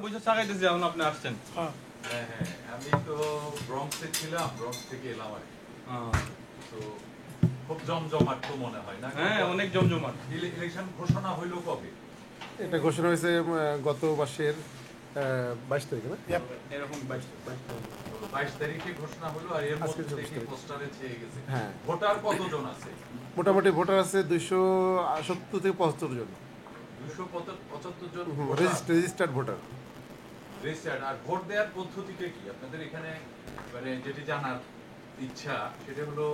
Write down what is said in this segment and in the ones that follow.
বসে সাকাইতেছি এখন আপনি আসছেন। হ্যাঁ হ্যাঁ, আমি তো ব্রঙ্কসে ছিলাম, ব্রঙ্কস থেকে এলাম আর কি। তো খুব জমজমাট তো মনে হয় না? হ্যাঁ, অনেক জমজমাট। ইলেকশন ঘোষণা হইলো কবে? এটা ঘোষণা হয়েছে গত মাসের 22 তারিখে না? এরকম 22 তারিখে ঘোষণা হলো, আর এর মধ্যে দেখি পোস্টারে ছেয়ে গেছে। হ্যাঁ। ভোটার কতজন আছে? মোটামুটি ভোটার আছে 270 থেকে 75 জন। 275 জন রেজিস্টার্ড ভোটার। রেজিস্টার্ড। আর ভোট দেওয়ার পদ্ধতিটা কি আপনাদের এখানে? মানে যেটি জানার ইচ্ছা সেটা হলো,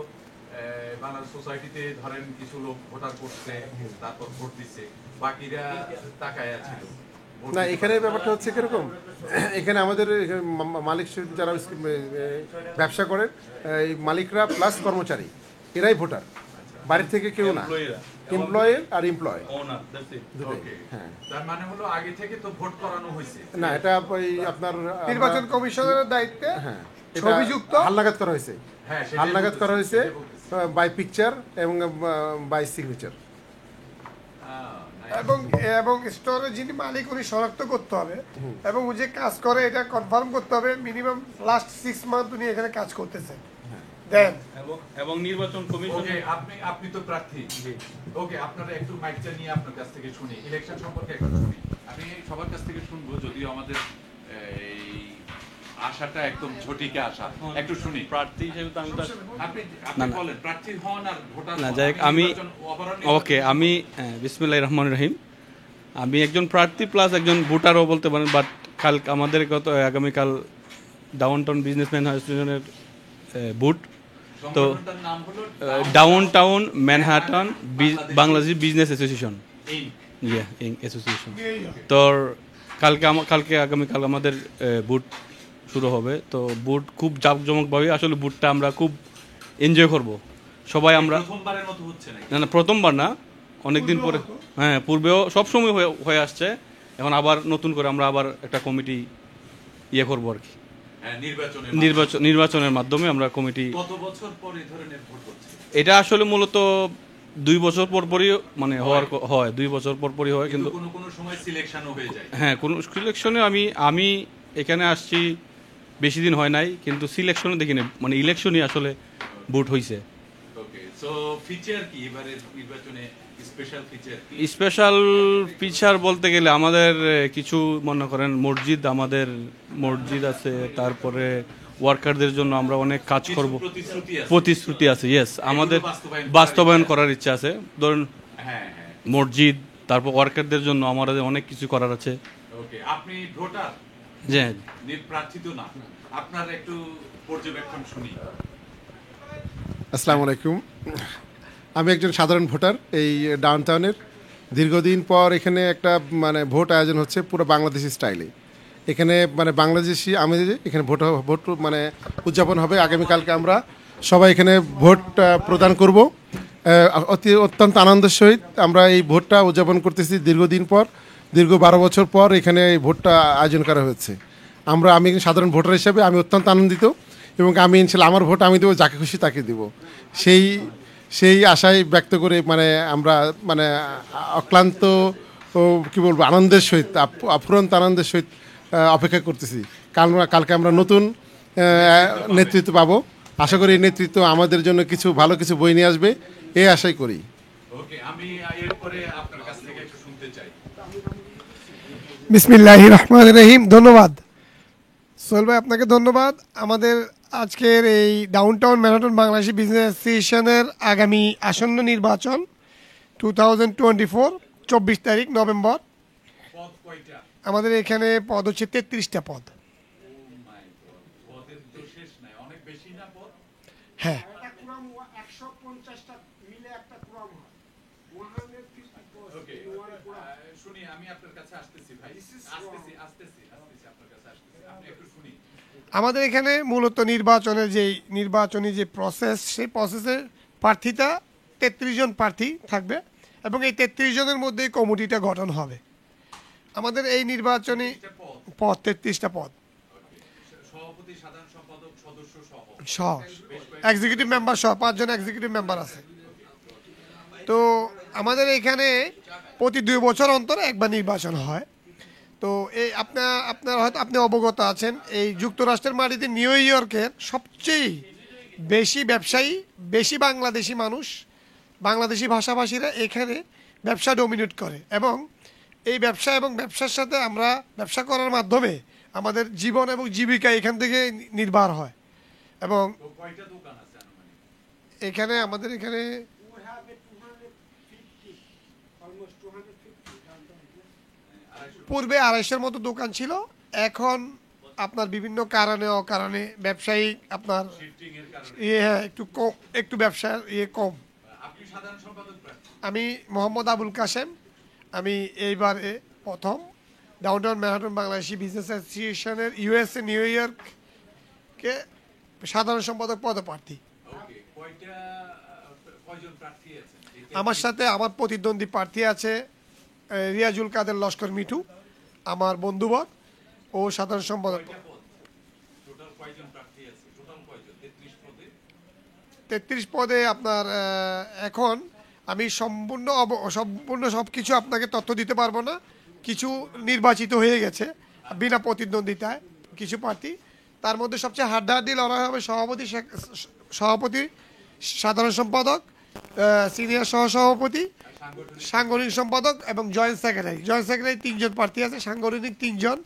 বাংলাদেশ সোসাইটিতে ধরেন কিছু লোক ভোটার করছে, তারপর ভোট দিচ্ছে, বাকিরা তাকায় ছিল। না, এখানে ব্যাপারটা হচ্ছে কিরকম, এখানে আমাদের মালিক যারা ব্যবসা করেন, এই মালিকরা প্লাস কর্মচারী এরাই ভোটার, বাড়ির থেকে কেউ না। এমপ্লয়ের আর এমপ্লয় দুটোই। হ্যাঁ, তার মানে হলো আগে থেকে তো ভোট করানো হয়েছে না, এটা ওই আপনার নির্বাচন কমিশনের দায়িত্বে হ্যাঁ ছবিযুক্ত হালনাগাদ করা হয়েছে। হ্যাঁ, হালনাগাদ করা হয়েছে বাই পিকচার এবং বাই সিগনেচার। এবং স্টোরের যিনি মালিক উনি শনাক্ত করতে হবে, এবং ও যে কাজ করে এটা কনফার্ম করতে হবে মিনিমাম লাস্ট 6 মান্থ উনি এখানে কাজ করতেছেন। দেন এবং নির্বাচন কমিশন। ওকে, আপনি তো প্রার্থী। ওকে, আপনারা একটু মাইকটা নিয়ে আপনার কাছ থেকে শুনি, ইলেকশন সম্পর্কে একটু শুনি। আমি সবার কাছ থেকে শুনবো, যদিও আমাদের এই আশাটা একদম ঝটিকা আশা, একটু শুনি। প্রার্থী হিসেবে তো আমি তো আপনি বলেন, প্রার্থী হন আর ভোটার না, যাই হোক, আমি বিসমিল্লাহির রহমানির রহিম। আমি একজন প্রার্থী প্লাস একজন ভোটারও বলতে পারেন। বাট আমাদের আগামীকাল ডাউনটাউন বিজনেসম্যান অ্যাসোসিয়েশনের ভোট, তো downtown Manhattan Bangladesh business association association. তো আগামীকাল আমাদের ভোট শুরু হবে। তো ভোট খুব জাঁকজমকভাবে, আসলে ভোটটা আমরা খুব এনজয় করব সবাই। আমরা না, প্রথমবার না, অনেকদিন পরে। হ্যাঁ, পূর্বেও সবসময় হয়ে আসছে, এখন আবার নতুন করে আমরা আবার একটা কমিটি করবো আর কি। নির্বাচনের মাধ্যমে আমরা কমিটি। কত বছর পর এই ধরনের ভোট হচ্ছে? এটা আসলে মূলত 2 বছর পরই মানে হয় 2 বছর পরই হয়, কিন্তু কোনো সময় সিলেকশনও হয়ে যায়। হ্যাঁ, কোন সিলেকশনে আমি এখানে আসছি বেশি দিন হয় নাই, কিন্তু সিলেকশনে দেখিনি, মানে ইলেকশনই আসলে ভোট হয়েছে। ওকে, সো ফিচার কি এবারে নির্বাচনে? স্পেশাল ফিচার বলতে গেলে আমাদের কিছু মনে করেন আমাদের মসজিদ আছে, তারপরে ওয়ার্কারদের জন্য আমরা অনেক কাজ করব, প্রতিশ্রুতি আছে। ইয়েস, আমাদের বাস্তবায়ন করার ইচ্ছা আছে। ধরুন মসজিদ, তারপর ওয়ার্কারদের জন্য আমাদের অনেক কিছু করার আছে। ওকে, আপনি ভোটার? জি, প্রার্থী তো না, আপনার একটু পর্যবেক্ষণ শুনি। আসসালামু আলাইকুম। আমি একজন সাধারণ ভোটার এই ডাউনটাউনের। দীর্ঘদিন পর এখানে একটা মানে ভোট আয়োজন হচ্ছে পুরো বাংলাদেশি স্টাইলে। এখানে মানে বাংলাদেশি আমি এখানে ভোট মানে উদযাপন হবে আগামীকালকে। আমরা সবাই এখানে ভোট প্রদান করব অত্যন্ত আনন্দের সহিত। আমরা এই ভোটটা উদযাপন করতেছি দীর্ঘদিন পর, দীর্ঘ 12 বছর পর এখানে এই ভোটটা আয়োজন করা হয়েছে। আমি সাধারণ ভোটার হিসেবে আমি অত্যন্ত আনন্দিত, এবং আমি ইনশাল্লাহ আমার ভোট আমি দেবো, যাকে খুশি তাকে দেব, সেই আশায় ব্যক্ত করে মানে আমরা মানে অক্লান্ত কী বলবো আনন্দের সহিত, অফুরন্ত আনন্দের সহিত অপেক্ষা করতেছি। কালকে আমরা নতুন নেতৃত্ব পাবো। আশা করি এই নেতৃত্ব আমাদের জন্য কিছু ভালো কিছু বই নিয়ে আসবে, এই আশাই করি। ওকে, আমি এরপরে আপনার কাছ থেকে একটু শুনতে চাই। বিসমিল্লাহির রহমানির রহিম। ধন্যবাদ সোহেল ভাই, আপনাকে ধন্যবাদ। আমাদের আজকের এই ডাউনটাউন ম্যানহাটন বাংলাদেশি বিজনেস অ্যাসোসিয়েশনের আগামী আসন্ন নির্বাচন 2024 24 তারিখ নভেম্বর। আমাদের এখানে পদ হচ্ছে 33টা পদ। হ্যাঁ, আমাদের এখানে মূলত নির্বাচনী যে প্রসেস, সেই প্রসেসের প্রার্থীতা 33 জন প্রার্থী থাকবে, এবং এই 33 জনের মধ্যেই কমিটিটা গঠন হবে। আমাদের এই নির্বাচনী পদ 33টা পদ সহ, এক্সিকিউটিভ মেম্বার সহ 5 জন এক্সিকিউটিভ মেম্বার আছে। তো আমাদের এখানে প্রতি 2 বছর অন্তর একবার নির্বাচন হয়। তো এই আপনার হয়তো আপনি অবগত আছেন, এই যুক্তরাষ্ট্রের মাটিতে নিউ ইয়র্কের সবচেয়ে বেশি ব্যবসায়ী, বেশি বাংলাদেশি মানুষ, বাংলাদেশি ভাষাভাষীরা এখানে ব্যবসা ডমিনেট করে, এবং এই ব্যবসা এবং ব্যবসার সাথে আমরা ব্যবসা করার মাধ্যমে আমাদের জীবন এবং জীবিকা এখান থেকে নির্বাহ হয়। এবং তো কয়টা দোকান আছে আনুমানিক? এখানে আমাদের এখানে We have a 250, almost 250. পূর্বে 250-এর মতো দোকান ছিল, এখন আপনার বিভিন্ন কারণে অকারণে ব্যবসায়িক আপনার শিফটিং এর কারণে। হ্যাঁ একটু কম, একটু ব্যবসার কম। আপনি সাধারণ সম্পাদক প্রার্থী। আমি মোহাম্মদ আবুল কাশেম, আমি এইবারে প্রথম ডাউনটাউন ম্যানহাটন বাংলাদেশি বিজনেস অ্যাসোসিয়েশনের ইউএসএ নিউ ইয়র্ককে সাধারণ সম্পাদক পদপ্রার্থী। ওকে, কয়জন প্রার্থী আছেন? আমার সাথে আমার প্রতিদ্বন্দ্বী প্রার্থী আছে রিয়াজুল কাদের লস্কর মিঠু, আমার বন্ধুবর, ও সাধারণ সম্পাদক। টোটাল কয়জন প্রার্থী আছে? টোটাল কয়জন? 33 পদে? 33 পদে আপনার এখন আমি সম্পূর্ণ সব কিছু আপনাকে তথ্য দিতে পারবো না। কিছু নির্বাচিত হয়ে গেছে বিনা প্রতিদ্বন্দ্বিতায় কিছু প্রার্থী, তার মধ্যে সবচেয়ে হাড্ডাহাড্ডি লড়াই হবে সভাপতি, সাধারণ সম্পাদক, সিনিয়র সহসভাপতি, সাংগঠনিক সম্পাদক এবং জয়েন্ট সেক্রেটারি। জয়েন্ট সেক্রেটারি 3 জন প্রার্থী আছে, সাংগঠনিক 3 জন,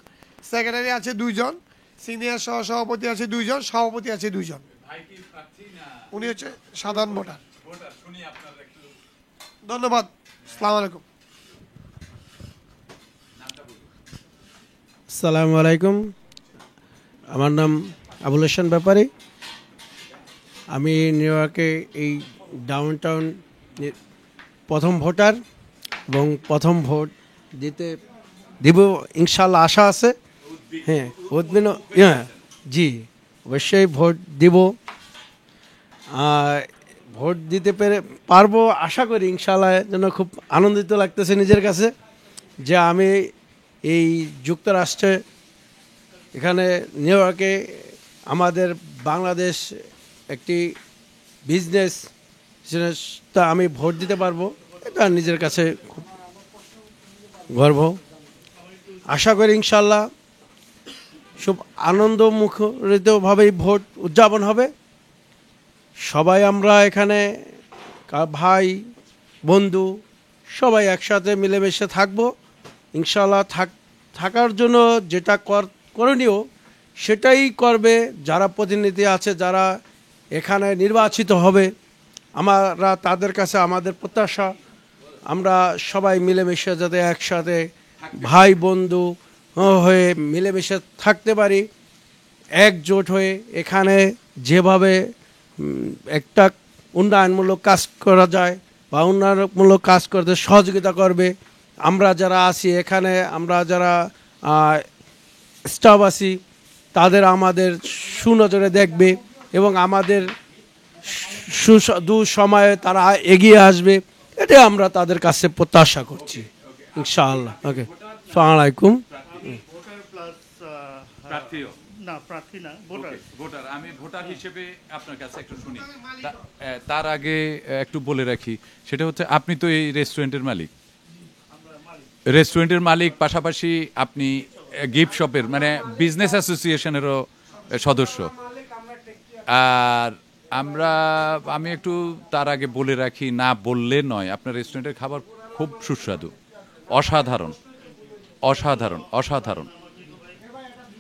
সেক্রেটারি আছে 2 জন, সিনিয়র সহসভাপতি আছে 2 জন, সভাপতি আছে 2 জন। ভাই কি প্রার্থী না উনি হচ্ছে সাধারণ ভোটার। ভোটার? শুনি আপনার একটু ধন্যবাদ, আসসালামু আলাইকুম। নামটা বলুন। আসসালামু আলাইকুম, আমার নাম আবুল হাসান ব্যাপারী। আমি নিউ ইয়র্কে এই ডাউনটাউন প্রথম ভোটার, এবং প্রথম ভোট দিব ইনশাল্লাহ, আশা আছে। হ্যাঁ, জি অবশ্যই ভোট দিব, ভোট দিতে পারবো আশা করি ইনশাল্লাহ। যেন খুব আনন্দিত লাগতেছে নিজের কাছে যে আমি এই যুক্তরাষ্ট্রে এখানে নিউ ইয়র্কে আমাদের বাংলাদেশ একটি বিজনেসটা আমি ভোট দিতে পারবো, এটা নিজের কাছে খুব গর্ব। আশা করি ইনশাল্লাহ খুব আনন্দমুখরিতভাবেই ভোট উদযাপন হবে। সবাই আমরা এখানে ভাই বন্ধু সবাই একসাথে মিলেমিশে থাকবো ইনশাল্লাহ। থাকার জন্য যেটা করণীয় সেটাই করবে যারা প্রতিনিধি আছে, যারা এখানে নির্বাচিত হবে। আমরা তাদের কাছে আমাদের প্রত্যাশা আমরা সবাই মিলেমিশে যাতে একসাথে ভাই বন্ধু হয়ে মিলেমিশে থাকতে পারি, একজোট হয়ে এখানে যেভাবে একটা উন্নয়নমূলক কাজ করা যায় বা উন্নয়নমূলক কাজ করতে সহযোগিতা করবে। আমরা যারা আছি এখানে, আমরা যারা স্টাফ আছি, তাদের আমাদের সুনজরে দেখবে এবং আমাদের দুঃসময়ে তারা এগিয়ে আসবে, এটা আমরা তাদের কাছে প্রত্যাশা করছি ইনশাআল্লাহ। ওকে, আসসালামু আলাইকুম। ভোটার প্লাস প্রার্থীও? না, প্রার্থী না, ভোটার। ভোটার। আমি ভোটার হিসেবে আপনার কাছে একটু শুনি। তার আগে একটু বলে রাখি, সেটা হচ্ছে আপনি তো এই রেস্টুরেন্টের মালিক, পাশাপাশি আপনি গিফট শপের মানে বিজনেস অ্যাসোসিয়েশনেরও সদস্য। আর আমি একটু তার আগে বলে রাখি, না বললে নয়, আপনার রেস্টুরেন্টের খাবার খুব সুস্বাদু, অসাধারণ অসাধারণ অসাধারণ,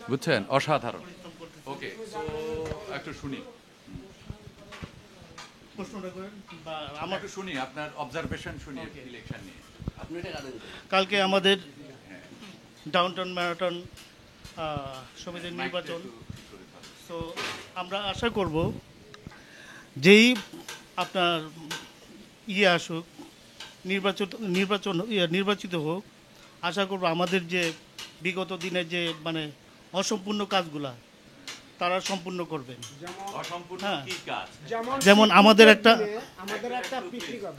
বুঝছেন, অসাধারণ। ওকে, তো একটু শুনি, প্রশ্নটা করেন বা আমার একটু শুনি আপনার অবজারভেশন শুনি ইলেকশন নিয়ে। কালকে আমাদের ডাউনটাউন ম্যারাথন সমিতির নির্বাচন। তো আমরা আশা করব যেই আপনার আসুক, নির্বাচিত হোক, আশা করব আমাদের যে বিগত দিনের যে মানে অসম্পূর্ণ কাজগুলা তারা সম্পূর্ণ করবেন। অসম্পূর্ণ হ্যাঁ। কি কাজ? যেমন আমাদের একটা পিকনিক হয়,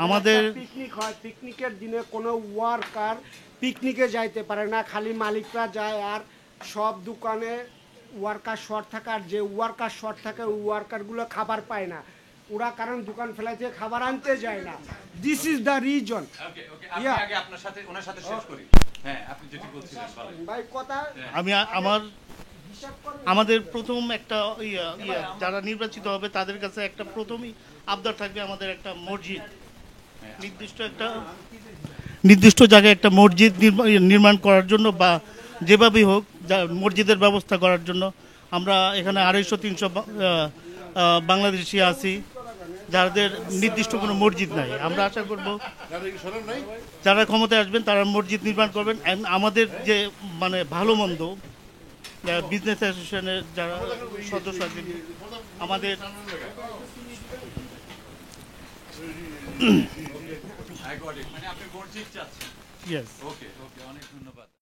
আমাদের পিকনিক হয়, পিকনিকের দিনে কোনো ওয়ার্কার পিকনিকে যাইতে পারে না, খালি মালিকরা যায়। আর সব দোকানে ওয়ার্কার শর্ট থাকে, আর যে ওয়ার্কার শর্ট থাকে ওই ওয়ার্কারগুলো খাবার পায় না, ওরা কারণ দোকান ফেলাইতে খাবার আনতে যায় না। This is the reason. Okay, আমি আগে আপনার সাথে ওনার সাথে শেষ করি। হ্যাঁ আপনি যেটি বলছিলেন বলেন। ভাই কথা আমি আমাদের প্রথম একটা যারা নির্বাচিত হবে তাদের কাছে একটা প্রথমই আবদার থাকবে আমাদের একটা মসজিদ, নির্দিষ্ট জায়গায় একটা মসজিদ নির্মাণ করার জন্য, বা যেভাবেই হোক মসজিদের ব্যবস্থা করার জন্য। আমরা এখানে 250-300 বাংলাদেশি আছি যাদের নির্দিষ্ট কোনো মসজিদ নাই। আমরা আশা করব যারা ক্ষমতায় আসবেন তারা মসজিদ নির্মাণ করবেন। আমাদের যে মানে ভালো মন্দ বিজনেস অ্যাসোসিয়েশনের যারা সদস্য আছেন, আমাদের মানে আপনি মসজিদ চাচ্ছেন। ইয়েস ওকে ওকে, অনেক ধন্যবাদ।